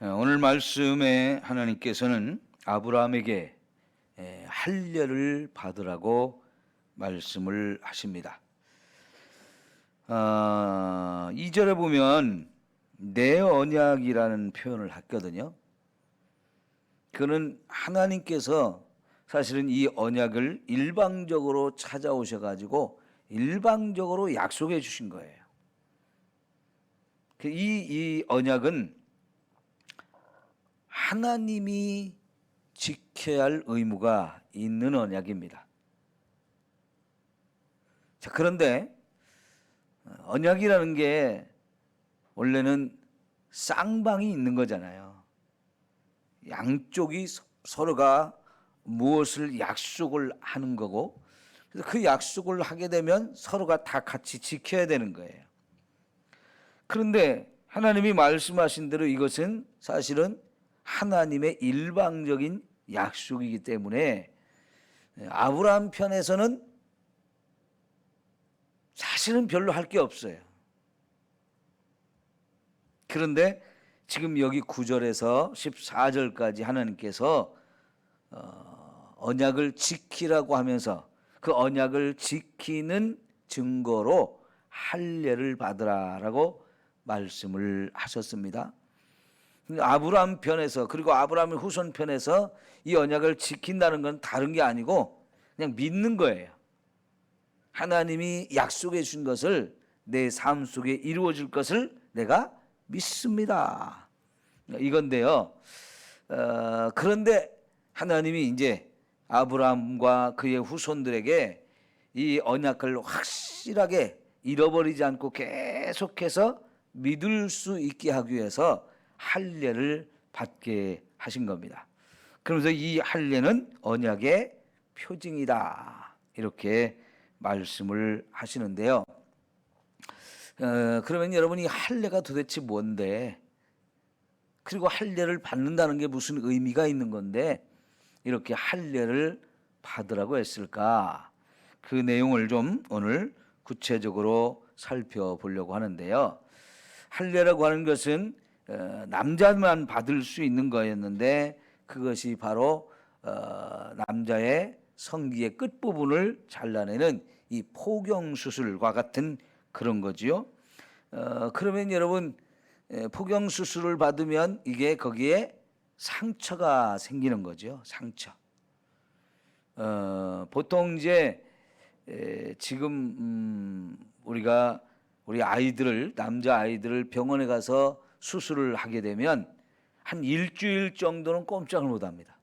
오늘 말씀에 하나님께서는 아브라함에게 할례를 받으라고 말씀을 하십니다. 2절에 보면 내 언약이라는 표현을 했거든요. 그는 하나님께서 사실은 이 언약을 일방적으로 찾아오셔가지고 일방적으로 약속해 주신 거예요. 이 언약은 하나님이 지켜야 할 의무가 있는 언약입니다. 자, 그런데 언약이라는 게 원래는 쌍방이 있는 거잖아요. 양쪽이 서로가 무엇을 약속을 하는 거고, 그래서 그 약속을 하게 되면 서로가 다 같이 지켜야 되는 거예요. 그런데 하나님이 말씀하신 대로 이것은 사실은 하나님의 일방적인 약속이기 때문에 아브라함 편에서는 사실은 별로 할 게 없어요. 그런데 지금 여기 9절에서 14절까지 하나님께서 언약을 지키라고 하면서 그 언약을 지키는 증거로 할례를 받으라라고 말씀을 하셨습니다. 아브라함 편에서, 그리고 아브라함의 후손 편에서 이 언약을 지킨다는 건 다른 게 아니고 그냥 믿는 거예요. 하나님이 약속해 준 것을 내 삶 속에 이루어질 것을 내가 믿습니다. 이건데요. 그런데 하나님이 이제 아브라함과 그의 후손들에게 이 언약을 확실하게 잃어버리지 않고 계속해서 믿을 수 있게 하기 위해서 할례를 받게 하신 겁니다. 그러면서 이 할례는 언약의 표징이다, 이렇게 말씀을 하시는데요. 그러면 여러분이 할례가 도대체 뭔데, 그리고 할례를 받는다는 게 무슨 의미가 있는 건데 이렇게 할례를 받으라고 했을까? 그 내용을 좀 오늘 구체적으로 살펴보려고 하는데요. 할례라고 하는 것은 남자만 받을 수 있는 거였는데 그것이 바로 남자의 성기의 끝부분을 잘라내는 이 포경수술과 같은 그런 거지요. 그러면 여러분, 포경 수술을 받으면 이게 거기에 상처가 생기는 거죠. 상처. 보통 이제 지금 우리가 우리 아이들을, 남자 아이들을 병원에 가서 수술을 하게 되면 한 일주일 정도는 꼼짝을 못 합니다.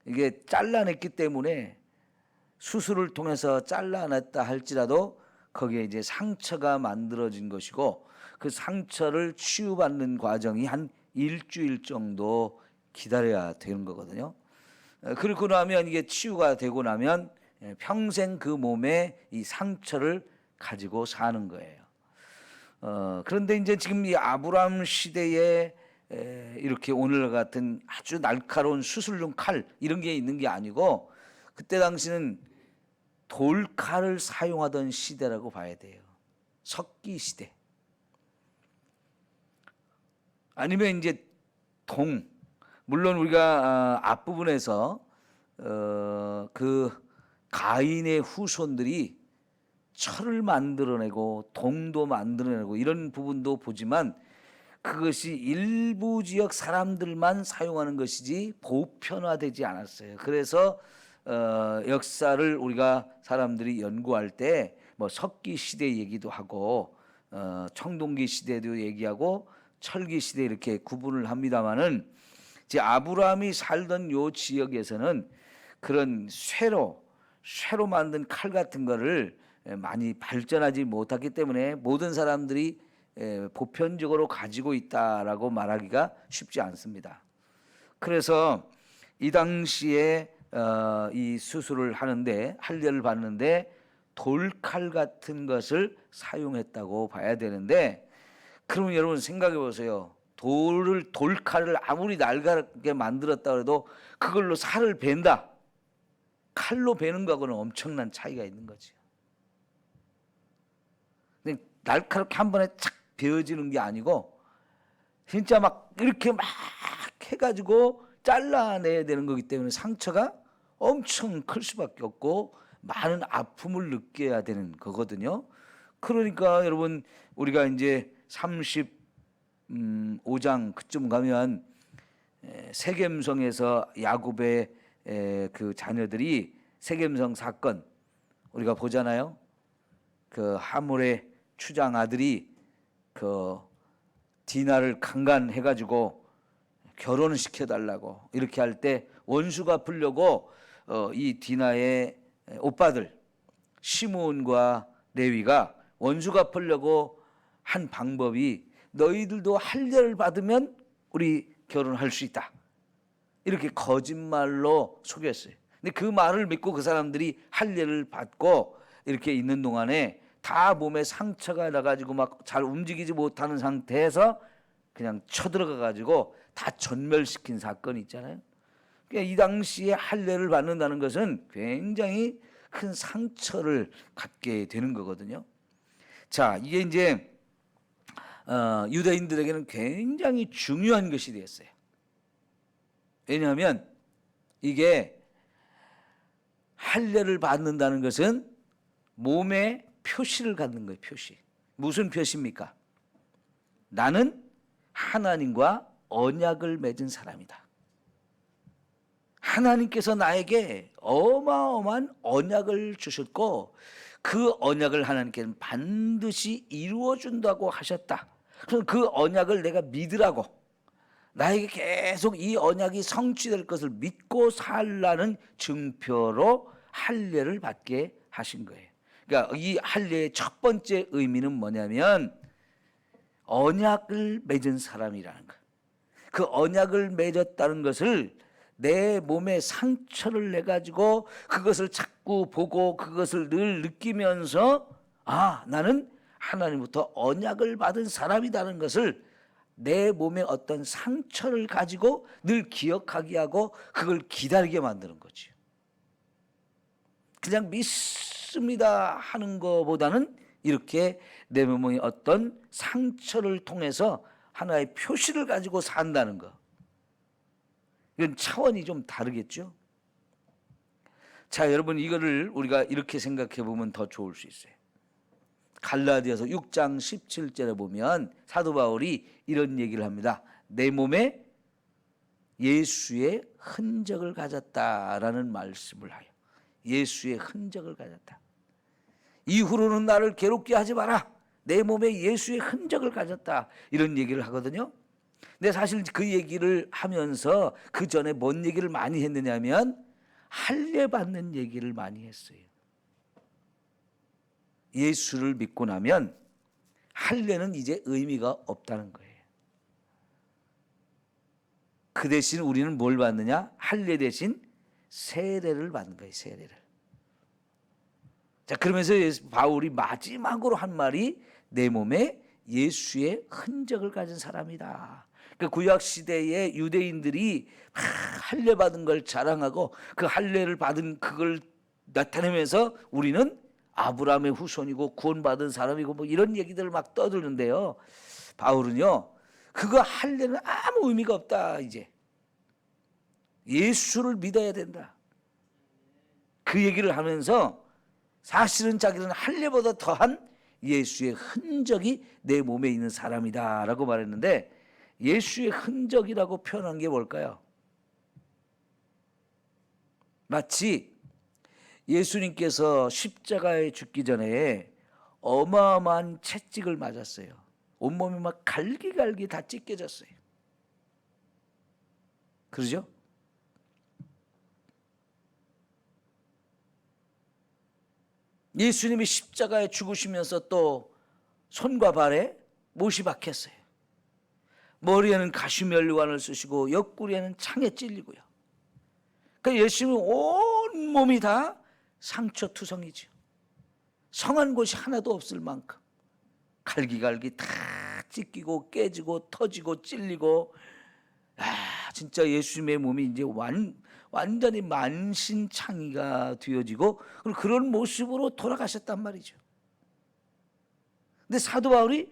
이게 잘라냈기 때문에 수술을 통해서 잘라냈다 할지라도 거기에 이제 상처가 만들어진 것이고 그 상처를 치유받는 과정이 한 일주일 정도 기다려야 되는 거거든요. 그리고 나면 이게 치유가 되고 나면 평생 그 몸에 이 상처를 가지고 사는 거예요. 그런데 이제 지금 이 아브라함 시대에 이렇게 오늘 같은 아주 날카로운 수술용 칼 이런 게 있는 게 아니고 그때 당시는 돌칼을 사용하던 시대라고 봐야 돼요. 석기 시대. 아니면 이제 물론 우리가 앞부분에서 그 가인의 후손들이 철을 만들어내고 동도 만들어내고 이런 부분도 보지만 그것이 일부 지역 사람들만 사용하는 것이지 보편화되지 않았어요. 그래서 역사를 우리가 사람들이 연구할 때 뭐 석기 시대 얘기도 하고 청동기 시대도 얘기하고 철기 시대 이렇게 구분을 합니다만은 이제 아브라함이 살던 요 지역에서는 그런 쇠로 만든 칼 같은 거를 많이 발전하지 못했기 때문에 모든 사람들이 보편적으로 가지고 있다라고 말하기가 쉽지 않습니다. 그래서 이 당시에 이 수술을 하는데, 할례를 받는데 돌칼 같은 것을 사용했다고 봐야 되는데, 그러면 여러분 생각해 보세요. 돌칼을 아무리 날카롭게 만들었다 해도 그걸로 살을 벤다, 칼로 베는 거하고는 엄청난 차이가 있는 거죠. 날카롭게 한 번에 착 베어지는 게 아니고 진짜 막 이렇게 막 해가지고 잘라내야 되는 거기 때문에 상처가 엄청 클 수밖에 없고 많은 아픔을 느껴야 되는 거거든요. 그러니까 여러분 우리가 이제 35장 그쯤 가면 세겜성에서 야곱의 그 자녀들이 세겜성 사건 우리가 보잖아요. 그 하몰의 추장 아들이 그 디나를 강간해가지고 결혼을 시켜달라고 이렇게 할 때 원수 갚으려고 이 디나의 오빠들 시므온과 레위가 원수 갚으려고 한 방법이 너희들도 할례를 받으면 우리 결혼할 수 있다. 이렇게 거짓말로 속였어요. 근데 그 말을 믿고 그 사람들이 할례를 받고 이렇게 있는 동안에 다 몸에 상처가 나가지고 막 잘 움직이지 못하는 상태에서 그냥 쳐들어가 가지고 다 전멸시킨 사건이 있잖아요. 그러니까 이 당시에 할례를 받는다는 것은 굉장히 큰 상처를 갖게 되는 거거든요. 자, 이게 이제 유대인들에게는 굉장히 중요한 것이 되었어요. 왜냐하면 이게 할례를 받는다는 것은 몸에 표시를 갖는 거예요. 표시. 무슨 표시입니까? 나는 하나님과 언약을 맺은 사람이다. 하나님께서 나에게 어마어마한 언약을 주셨고 그 언약을 하나님께는 반드시 이루어 준다고 하셨다. 그래서 그 언약을 내가 믿으라고, 나에게 계속 이 언약이 성취될 것을 믿고 살라는 증표로 할례를 받게 하신 거예요. 그러니까 이 할례의 첫 번째 의미는 뭐냐면 언약을 맺은 사람이라는 거예요. 그 언약을 맺었다는 것을 내 몸에 상처를 내 가지고 그것을 자꾸 보고 그것을 늘 느끼면서 나는 하나님부터 언약을 받은 사람이라는 것을 내 몸에 어떤 상처를 가지고 늘 기억하게 하고 그걸 기다리게 만드는 거죠. 그냥 믿습니다 하는 것보다는 이렇게 내 몸의 어떤 상처를 통해서 하나의 표시를 가지고 산다는 것. 이건 차원이 좀 다르겠죠. 자, 여러분 이거를 우리가 이렇게 생각해 보면 더 좋을 수 있어요. 갈라디아서 6장 17절에 보면 사도 바울이 이런 얘기를 합니다. 내 몸에 예수의 흔적을 가졌다라는 말씀을 하여. 예수의 흔적을 가졌다. 이후로는 나를 괴롭게 하지 마라. 내 몸에 예수의 흔적을 가졌다. 이런 얘기를 하거든요. 근데 사실 그 얘기를 하면서 그 전에 뭔 얘기를 많이 했느냐면 할례 받는 얘기를 많이 했어요. 예수를 믿고 나면 할례는 이제 의미가 없다는 거예요. 그 대신 우리는 뭘 받느냐? 할례 대신 세례를 받는 거예요. 세례를. 자, 그러면서 바울이 마지막으로 한 말이 내 몸에 예수의 흔적을 가진 사람이다. 그 구약 시대의 유대인들이 할례 받은 걸 자랑하고 그 할례를 받은 그걸 나타내면서 우리는 아브라함의 후손이고 구원받은 사람이고 뭐 이런 얘기들을 막 떠드는데요. 바울은요, 그거 할례는 아무 의미가 없다. 이제 예수를 믿어야 된다. 그 얘기를 하면서 사실은 자기는 할례보다 더한 예수의 흔적이 내 몸에 있는 사람이다라고 말했는데, 예수의 흔적이라고 표현한 게 뭘까요? 마치 예수님께서 십자가에 죽기 전에 어마어마한 채찍을 맞았어요. 온몸이 막 갈기갈기 다 찢겨졌어요. 그러죠? 예수님이 십자가에 죽으시면서 또 손과 발에 못이 박혔어요. 머리에는 가시면류관을 쓰시고 옆구리에는 창에 찔리고요. 그러니까 예수님은 온 몸이 다 상처투성이죠. 성한 곳이 하나도 없을 만큼 갈기갈기 다 찢기고 깨지고 터지고 찔리고, 진짜 예수님의 몸이 이제 완전히 만신창이가 되어지고 그런 모습으로 돌아가셨단 말이죠. 근데 사도 바울이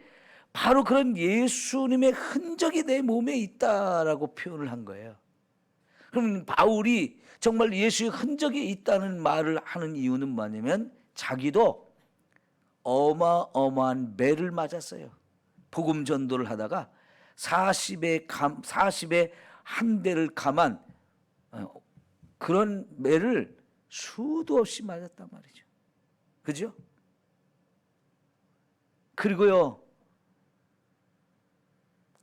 바로 그런 예수님의 흔적이 내 몸에 있다라고 표현을 한 거예요. 그럼 바울이 정말 예수의 흔적이 있다는 말을 하는 이유는 뭐냐면 자기도 어마어마한 매를 맞았어요. 복음 전도를 하다가 40에 한 대를 감한 그런 매를 수도 없이 맞았단 말이죠. 그죠? 그리고요,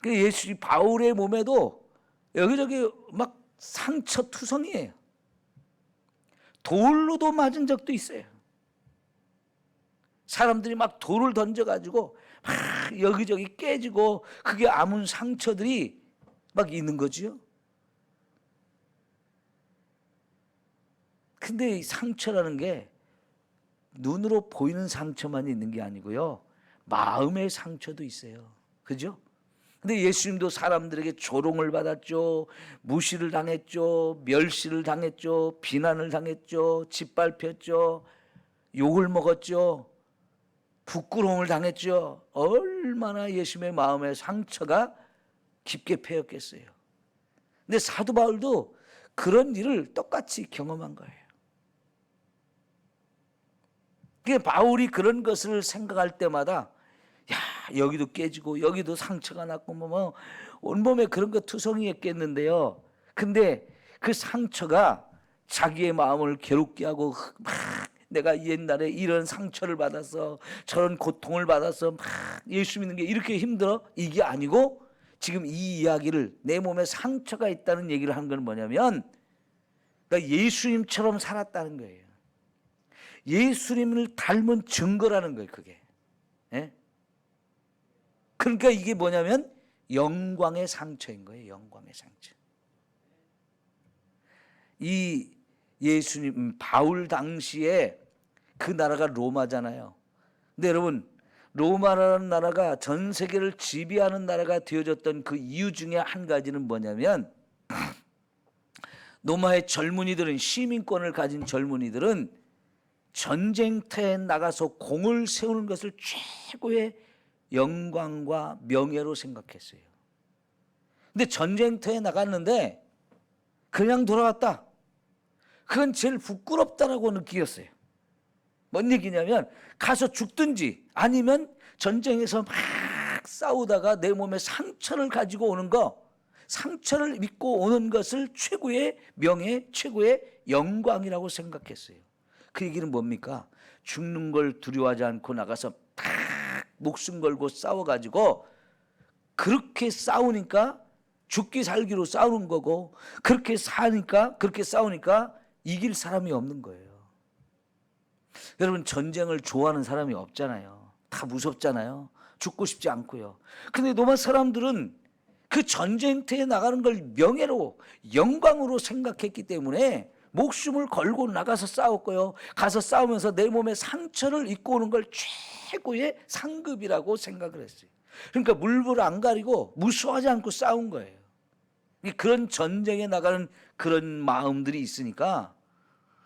예수 바울의 몸에도 여기저기 막 상처 투성이에요. 돌로도 맞은 적도 있어요. 사람들이 막 돌을 던져가지고 막 여기저기 깨지고 그게 아문 상처들이 막 있는 거지요. 근데 이 상처라는 게 눈으로 보이는 상처만 있는 게 아니고요, 마음의 상처도 있어요. 그죠? 근데 예수님도 사람들에게 조롱을 받았죠. 무시를 당했죠. 멸시를 당했죠. 비난을 당했죠. 짓밟혔죠. 욕을 먹었죠. 부끄러움을 당했죠. 얼마나 예수님의 마음의 상처가 깊게 패였겠어요. 근데 사도 바울도 그런 일을 똑같이 경험한 거예요. 바울이 그런 것을 생각할 때마다 야, 여기도 깨지고 여기도 상처가 났고 뭐 온몸에 그런 거 투성이었겠는데요. 근데 그 상처가 자기의 마음을 괴롭게 하고 막 내가 옛날에 이런 상처를 받아서 저런 고통을 받아서 막 예수 믿는 게 이렇게 힘들어? 이게 아니고 지금 이 이야기를 내 몸에 상처가 있다는 얘기를 하는 건 뭐냐면 그러니까 예수님처럼 살았다는 거예요. 예수님을 닮은 증거라는 거예요, 그게. 예? 그러니까 이게 뭐냐면 영광의 상처인 거예요. 영광의 상처. 이 예수님 바울 당시에 그 나라가 로마잖아요. 근데 여러분 로마라는 나라가 전 세계를 지배하는 나라가 되어졌던 그 이유 중에 한 가지는 뭐냐면 로마의 젊은이들은 시민권을 가진 젊은이들은 전쟁터에 나가서 공을 세우는 것을 최고의 영광과 명예로 생각했어요. 근데 전쟁터에 나갔는데 그냥 돌아왔다. 그건 제일 부끄럽다라고 느꼈어요. 뭔 얘기냐면 가서 죽든지 아니면 전쟁에서 막 싸우다가 내 몸에 상처를 가지고 오는 거, 상처를 입고 오는 것을 최고의 명예, 최고의 영광이라고 생각했어요. 그 얘기는 뭡니까? 죽는 걸 두려워하지 않고 나가서 딱 목숨 걸고 싸워가지고 그렇게 싸우니까 죽기 살기로 싸우는 거고 그렇게 싸우니까 이길 사람이 없는 거예요. 여러분 전쟁을 좋아하는 사람이 없잖아요. 다 무섭잖아요. 죽고 싶지 않고요. 근데 로마 사람들은 그 전쟁터에 나가는 걸 명예로 영광으로 생각했기 때문에 목숨을 걸고 나가서 싸웠고요. 가서 싸우면서 내 몸에 상처를 입고 오는 걸 최고의 상급이라고 생각을 했어요. 그러니까 물불 안 가리고 무서워하지 않고 싸운 거예요. 그런 전쟁에 나가는 그런 마음들이 있으니까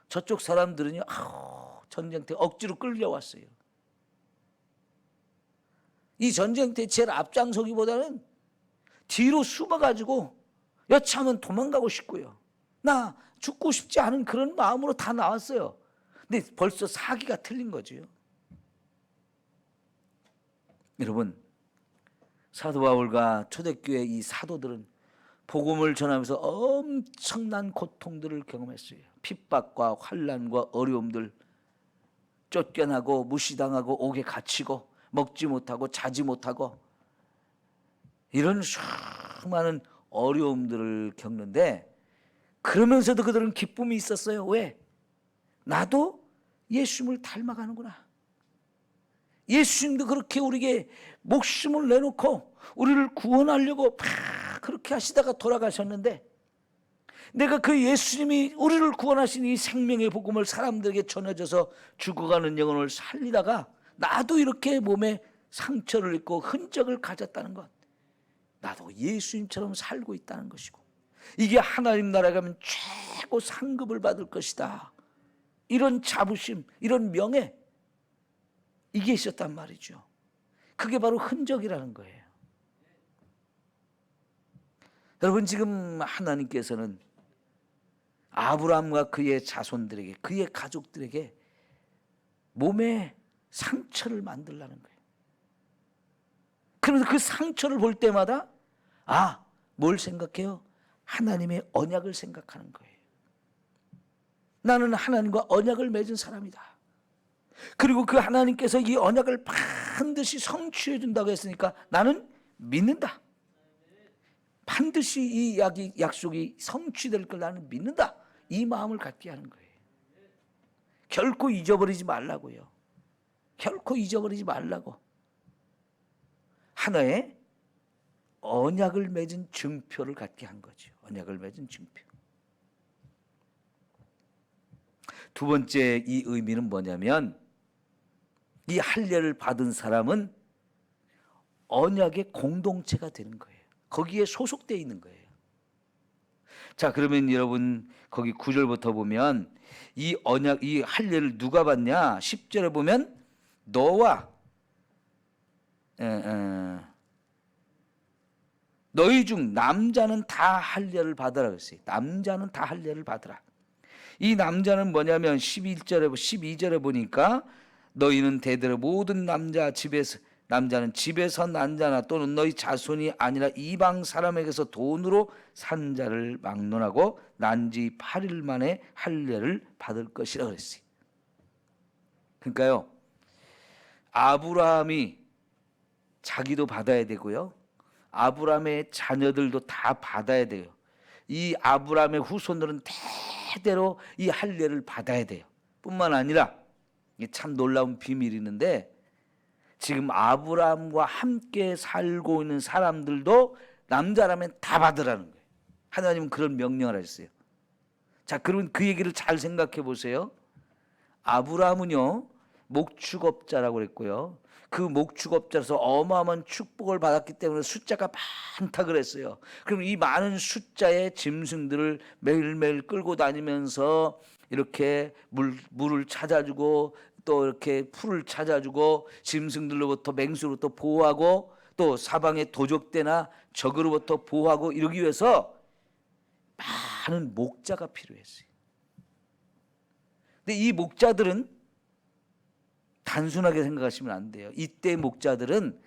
저쪽 사람들은요, 전쟁터에 억지로 끌려왔어요. 이 전쟁터에 제일 앞장서기보다는 뒤로 숨어가지고 여차하면 도망가고 싶고요. 나 죽고 싶지 않은 그런 마음으로 다 나왔어요. 근데 벌써 사기가 틀린 거죠. 여러분 사도 바울과 초대교회 이 사도들은 복음을 전하면서 엄청난 고통들을 경험했어요. 핍박과 환난과 어려움들, 쫓겨나고 무시당하고 옥에 갇히고 먹지 못하고 자지 못하고 이런 수많은 어려움들을 겪는데 그러면서도 그들은 기쁨이 있었어요. 왜? 나도 예수님을 닮아가는구나. 예수님도 그렇게 우리에게 목숨을 내놓고 우리를 구원하려고 그렇게 하시다가 돌아가셨는데 내가 그 예수님이 우리를 구원하신 이 생명의 복음을 사람들에게 전해줘서 죽어가는 영혼을 살리다가 나도 이렇게 몸에 상처를 입고 흔적을 가졌다는 것, 나도 예수님처럼 살고 있다는 것이고 이게 하나님 나라에 가면 최고 상급을 받을 것이다. 이런 자부심, 이런 명예, 이게 있었단 말이죠. 그게 바로 흔적이라는 거예요. 여러분, 지금 하나님께서는 아브라함과 그의 자손들에게, 그의 가족들에게 몸에 상처를 만들라는 거예요. 그래서 그 상처를 볼 때마다 뭘 생각해요? 하나님의 언약을 생각하는 거예요. 나는 하나님과 언약을 맺은 사람이다. 그리고 그 하나님께서 이 언약을 반드시 성취해 준다고 했으니까 나는 믿는다. 반드시 이 약속이 성취될 걸 나는 믿는다. 이 마음을 갖게 하는 거예요. 결코 잊어버리지 말라고요. 결코 잊어버리지 말라고. 하나의 언약을 맺은 증표를 갖게 한 거죠. 언약을 맺은 증표. 두 번째 이 의미는 뭐냐면, 이 할례를 받은 사람은 언약의 공동체가 되는 거예요. 거기에 소속되어 있는 거예요. 자, 그러면 여러분 거기 9절부터 보면 이 언약, 이 할례를 누가 받냐? 10절에 보면 너와 너희 중 남자는 다 할례를 받으라 그랬어요. 남자는 다 할례를 받으라. 이 남자는 뭐냐면 12절에 보니까 너희는 대대로 모든 남자는 집에서 난 자나 또는 너희 자손이 아니라 이방 사람에게서 돈으로 산 자를 막론하고 난 지 8일 만에 할례를 받을 것이라 그랬어요. 그러니까요, 아브라함이 자기도 받아야 되고요, 아브라함의 자녀들도 다 받아야 돼요. 이 아브라함의 후손들은 대대로 이 할례를 받아야 돼요. 뿐만 아니라 이게 참 놀라운 비밀이 있는데, 지금 아브라함과 함께 살고 있는 사람들도 남자라면 다 받으라는 거예요. 하나님은 그런 명령을 하셨어요. 자, 그러면 그 얘기를 잘 생각해 보세요. 아브라함은요, 목축업자라고 그랬고요, 그 목축업자로서 어마어마한 축복을 받았기 때문에 숫자가 많다 그랬어요. 그럼 이 많은 숫자의 짐승들을 매일매일 끌고 다니면서 이렇게 물을 찾아주고 또 이렇게 풀을 찾아주고 짐승들로부터, 맹수로부터 보호하고 또 사방의 도적대나 적으로부터 보호하고 이러기 위해서 많은 목자가 필요했어요. 근데 이 목자들은 단순하게 생각하시면 안 돼요. 이때 목자들은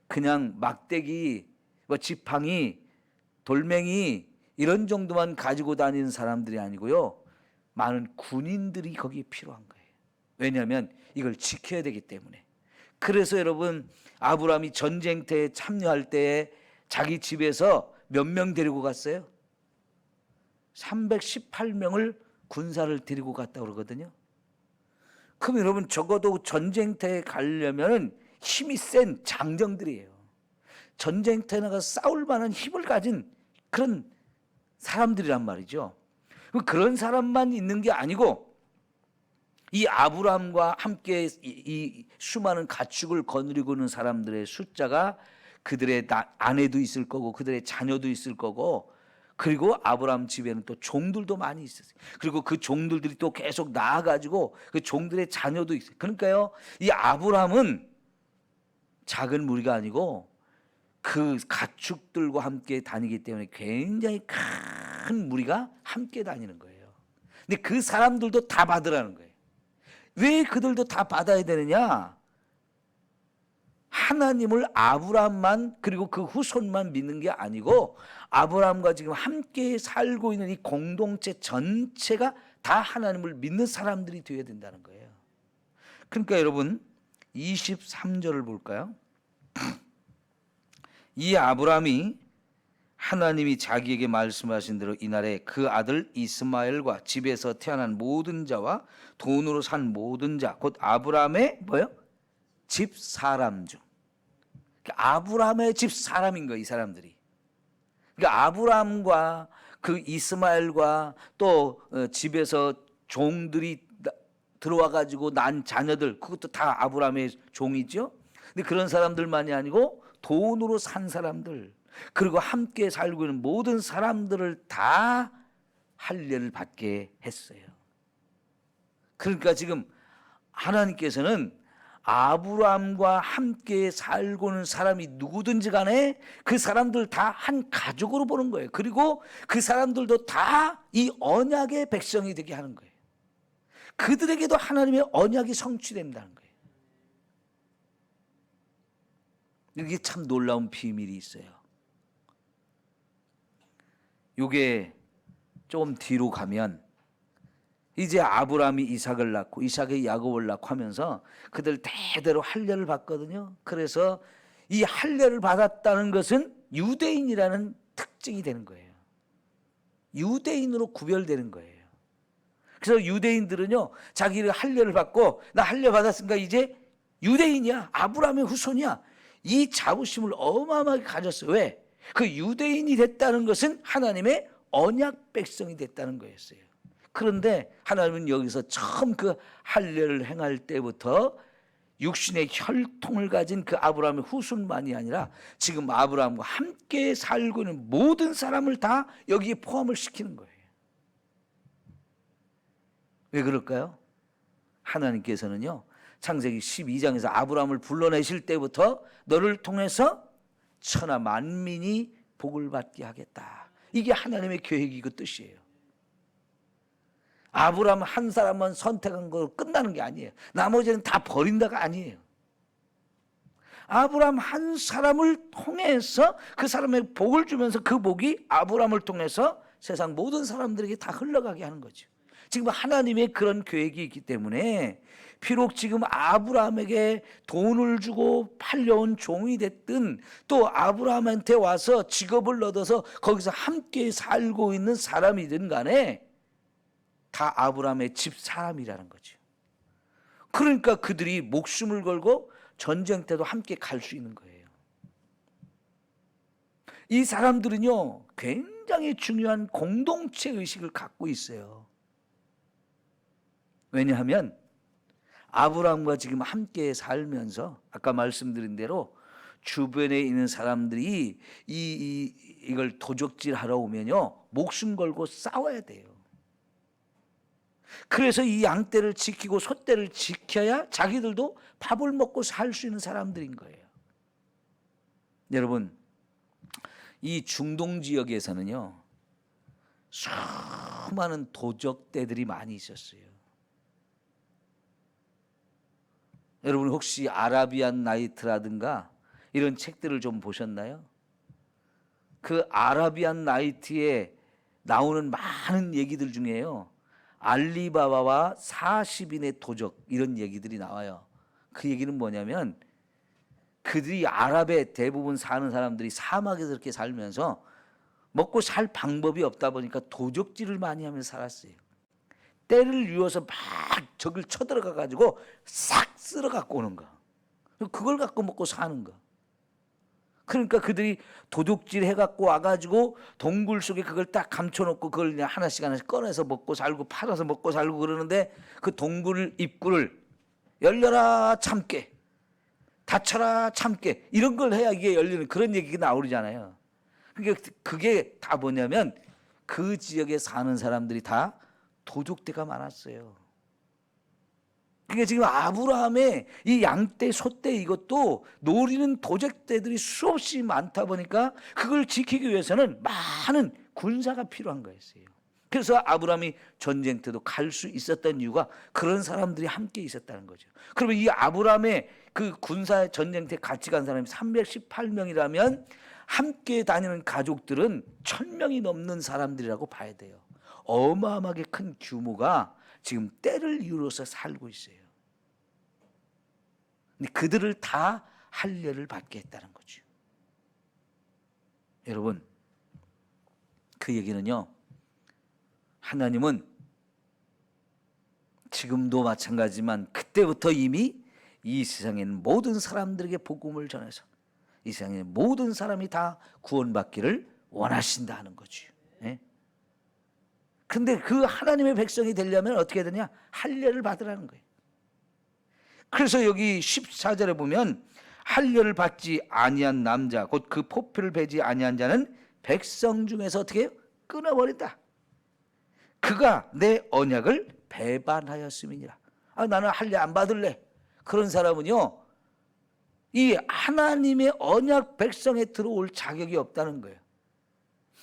그냥 막대기, 지팡이, 돌멩이 이런 정도만 가지고 다니는 사람들이 아니고요, 많은 군인들이 거기에 필요한 거예요. 왜냐하면 이걸 지켜야 되기 때문에. 그래서 여러분, 아브라함이 전쟁터에 참여할 때에 자기 집에서 몇 명 데리고 갔어요? 318명을 군사를 데리고 갔다고 그러거든요. 그럼 여러분, 적어도 전쟁터에 가려면 힘이 센 장정들이에요. 전쟁터에 나가서 싸울 만한 힘을 가진 그런 사람들이란 말이죠. 그런 사람만 있는 게 아니고, 이 아브라함과 함께 이 수많은 가축을 거느리고 있는 사람들의 숫자가 그들의 아내도 있을 거고 그들의 자녀도 있을 거고, 그리고 아브라함 집에는 또 종들도 많이 있었어요. 그리고 그 종들이 또 계속 나아가지고 그 종들의 자녀도 있어요. 그러니까요, 이 아브라함은 작은 무리가 아니고 그 가축들과 함께 다니기 때문에 굉장히 큰 무리가 함께 다니는 거예요. 근데 그 사람들도 다 받으라는 거예요. 왜 그들도 다 받아야 되느냐? 하나님을 아브라함만 그리고 그 후손만 믿는 게 아니고, 아브라함과 지금 함께 살고 있는 이 공동체 전체가 다 하나님을 믿는 사람들이 되어야 된다는 거예요. 그러니까 여러분, 23절을 볼까요? 이 아브라함이 하나님이 자기에게 말씀하신 대로 이날에 그 아들 이스마엘과 집에서 태어난 모든 자와 돈으로 산 모든 자, 곧 아브라함의 집 사람 중, 아브라함의 집 사람인 거예요, 이 사람들이. 그러니까 아브라함과 그 이스마엘과 또 집에서 종들이 들어와 가지고 난 자녀들, 그것도 다 아브라함의 종이죠. 근데 그런 사람들만이 아니고 돈으로 산 사람들, 그리고 함께 살고 있는 모든 사람들을 다 할례를 받게 했어요. 그러니까 지금 하나님께서는 아브라함과 함께 살고는 사람이 누구든지 간에 그 사람들 다 한 가족으로 보는 거예요. 그리고 그 사람들도 다 이 언약의 백성이 되게 하는 거예요. 그들에게도 하나님의 언약이 성취된다는 거예요. 이게 참 놀라운 비밀이 있어요. 이게 조금 뒤로 가면 이제 아브라함이 이삭을 낳고 이삭이 야곱을 낳고 하면서 그들 대대로 할례를 받거든요. 그래서 이 할례를 받았다는 것은 유대인이라는 특징이 되는 거예요. 유대인으로 구별되는 거예요. 그래서 유대인들은요, 자기를 할례를 받고 나 할례 받았으니까 이제 유대인이야, 아브라함의 후손이야, 이 자부심을 어마어마하게 가졌어요. 왜? 그 유대인이 됐다는 것은 하나님의 언약 백성이 됐다는 거였어요. 그런데 하나님은 여기서 처음 그 할례를 행할 때부터 육신의 혈통을 가진 그 아브라함의 후손만이 아니라 지금 아브라함과 함께 살고 있는 모든 사람을 다 여기에 포함을 시키는 거예요. 왜 그럴까요? 하나님께서는요, 창세기 12장에서 아브라함을 불러내실 때부터 너를 통해서 천하 만민이 복을 받게 하겠다. 이게 하나님의 계획이고 뜻이에요. 아브라함 한 사람만 선택한 거로 끝나는 게 아니에요. 나머지는 다 버린다가 아니에요. 아브라함 한 사람을 통해서 그 사람의 복을 주면서 그 복이 아브라함을 통해서 세상 모든 사람들에게 다 흘러가게 하는 거죠. 지금 하나님의 그런 계획이 있기 때문에 비록 지금 아브라함에게 돈을 주고 팔려온 종이 됐든 또 아브라함한테 와서 직업을 얻어서 거기서 함께 살고 있는 사람이든 간에 다 아브라함의 집 사람이라는 거죠. 그러니까 그들이 목숨을 걸고 전쟁 때도 함께 갈 수 있는 거예요. 이 사람들은요, 굉장히 중요한 공동체 의식을 갖고 있어요. 왜냐하면 아브라함과 지금 함께 살면서 아까 말씀드린 대로 주변에 있는 사람들이 이걸 도적질하러 오면요, 목숨 걸고 싸워야 돼요. 그래서 이 양떼를 지키고 소떼를 지켜야 자기들도 밥을 먹고 살 수 있는 사람들인 거예요. 여러분, 이 중동 지역에서는요, 수많은 도적떼들이 많이 있었어요. 여러분 혹시 아라비안 나이트라든가 이런 책들을 좀 보셨나요? 그 아라비안 나이트에 나오는 많은 얘기들 중에요, 알리바바와 40인의 도적 이런 얘기들이 나와요. 그 얘기는 뭐냐면 그들이 아랍의 대부분 사는 사람들이 사막에서 이렇게 살면서 먹고 살 방법이 없다 보니까 도적질을 많이 하면서 살았어요. 때를 이어서 막 적을 쳐들어가 가지고 싹 쓸어 갖고 오는 거, 그걸 갖고 먹고 사는 거. 그러니까 그들이 도둑질 해갖고 와가지고 동굴 속에 그걸 딱 감춰놓고 그걸 그냥 하나씩 하나씩 꺼내서 먹고 살고 팔아서 먹고 살고 그러는데 그 동굴 입구를 열려라 참깨, 닫혀라 참깨, 이런 걸 해야 이게 열리는 그런 얘기가 나오잖아요. 그러니까 그게 다 뭐냐면 그 지역에 사는 사람들이 다 도둑떼가 많았어요. 그러니까 지금 아브라함의 이 양떼, 소떼 이것도 노리는 도적떼들이 수없이 많다 보니까 그걸 지키기 위해서는 많은 군사가 필요한 거였어요. 그래서 아브라함이 전쟁 때도 갈 수 있었던 이유가 그런 사람들이 함께 있었다는 거죠. 그러면 이 아브라함의 그 군사 전쟁 때 같이 간 사람이 318명이라면 함께 다니는 가족들은 1000명이 넘는 사람들이라고 봐야 돼요. 어마어마하게 큰 규모가 지금 때를 이루어서 살고 있어요. 근데 그들을 다 할례를 받게 했다는 거죠. 여러분, 그 얘기는요, 하나님은 지금도 마찬가지지만 그때부터 이미 이 세상에 있는 모든 사람들에게 복음을 전해서 이 세상에 있는 모든 사람이 다 구원받기를 원하신다 하는 거죠. 그런데 그 하나님의 백성이 되려면 어떻게 되냐? 할례를 받으라는 거예요. 그래서 여기 14절에 보면 할례를 받지 아니한 남자 곧 그 포표를 베지 아니한 자는 백성 중에서 어떻게 해요? 끊어버린다. 그가 내 언약을 배반하였음이니라. 나는 할례 안 받을래. 그런 사람은요, 이 하나님의 언약 백성에 들어올 자격이 없다는 거예요.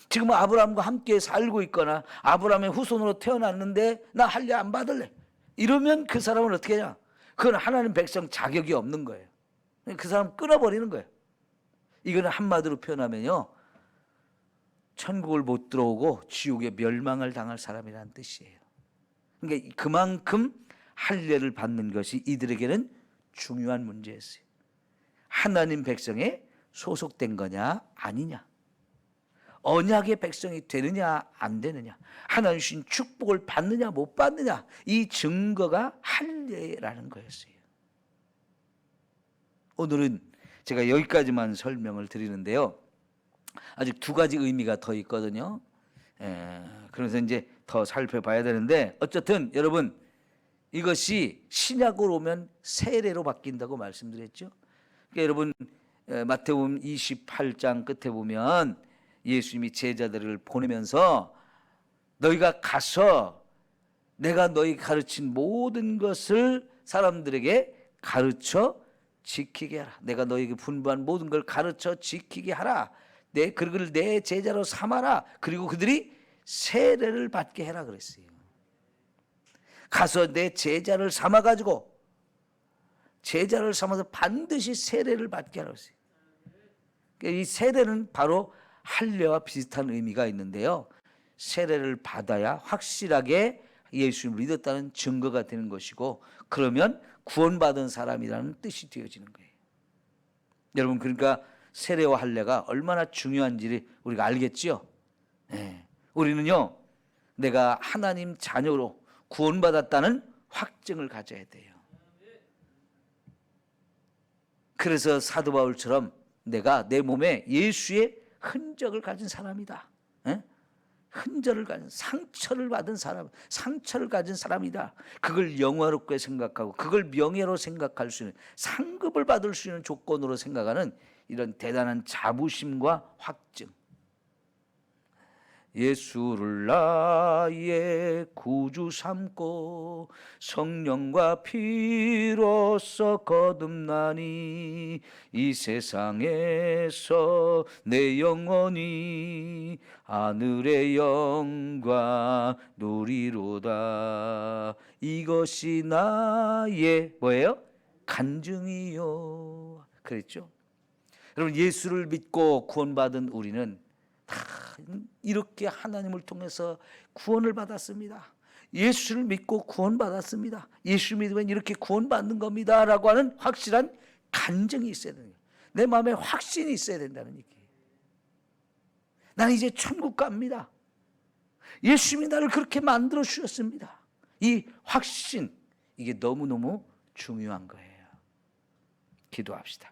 지금 아브라함과 함께 살고 있거나 아브라함의 후손으로 태어났는데 나 할례 안 받을래, 이러면 그 사람은 어떻게 하냐? 그건 하나님 백성 자격이 없는 거예요. 그 사람 끊어버리는 거예요. 이거는 한마디로 표현하면요, 천국을 못 들어오고 지옥에 멸망을 당할 사람이라는 뜻이에요. 그러니까 그만큼 할례를 받는 것이 이들에게는 중요한 문제였어요. 하나님 백성에 소속된 거냐 아니냐, 언약의 백성이 되느냐 안 되느냐, 하나님 주신 축복을 받느냐 못 받느냐, 이 증거가 할례라는 거였어요. 오늘은 제가 여기까지만 설명을 드리는데요, 아직 두 가지 의미가 더 있거든요. 그래서 이제 더 살펴봐야 되는데, 어쨌든 여러분, 이것이 신약으로 오면 세례로 바뀐다고 말씀드렸죠. 그러니까 여러분, 마태복음 28장 끝에 보면 예수님이 제자들을 보내면서 너희가 가서 내가 너희 가르친 모든 것을 사람들에게 가르쳐 지키게 하라. 내가 너희에게 분부한 모든 걸 가르쳐 지키게 하라. 그를 내 제자로 삼아라. 그리고 그들이 세례를 받게 해라 그랬어요. 가서 내 제자를 삼아가지고, 제자를 삼아서 반드시 세례를 받게 하라 그랬어요. 이 세례는 바로 할례와 비슷한 의미가 있는데요, 세례를 받아야 확실하게 예수님을 믿었다는 증거가 되는 것이고, 그러면 구원받은 사람이라는 뜻이 되어지는 거예요. 여러분, 그러니까 세례와 할례가 얼마나 중요한지 우리가 알겠죠? 우리는요, 내가 하나님 자녀로 구원받았다는 확증을 가져야 돼요. 그래서 사도 바울처럼 내가 내 몸에 예수의 흔적을 가진 사람이다, 흔적을 가진, 상처를 받은 사람, 상처를 가진 사람이다. 그걸 영화롭게 생각하고 그걸 명예로 생각할 수 있는, 상급을 받을 수 있는 조건으로 생각하는 이런 대단한 자부심과 확증. 예수를 나의 구주 삼고 성령과 피로써 거듭나니 이 세상에서 내 영혼이 하늘의 영광 누리로다. 이것이 나의 뭐예요? 간증이요. 그랬죠? 여러분, 예수를 믿고 구원받은 우리는 다 이렇게 하나님을 통해서 구원을 받았습니다. 예수를 믿고 구원받았습니다. 예수 믿으면 이렇게 구원받는 겁니다 라고 하는 확실한 간증이 있어야 되는 거예요. 내 마음에 확신이 있어야 된다는 얘기예요. 나는 이제 천국 갑니다. 예수님이 나를 그렇게 만들어 주셨습니다. 이 확신, 이게 너무너무 중요한 거예요. 기도합시다.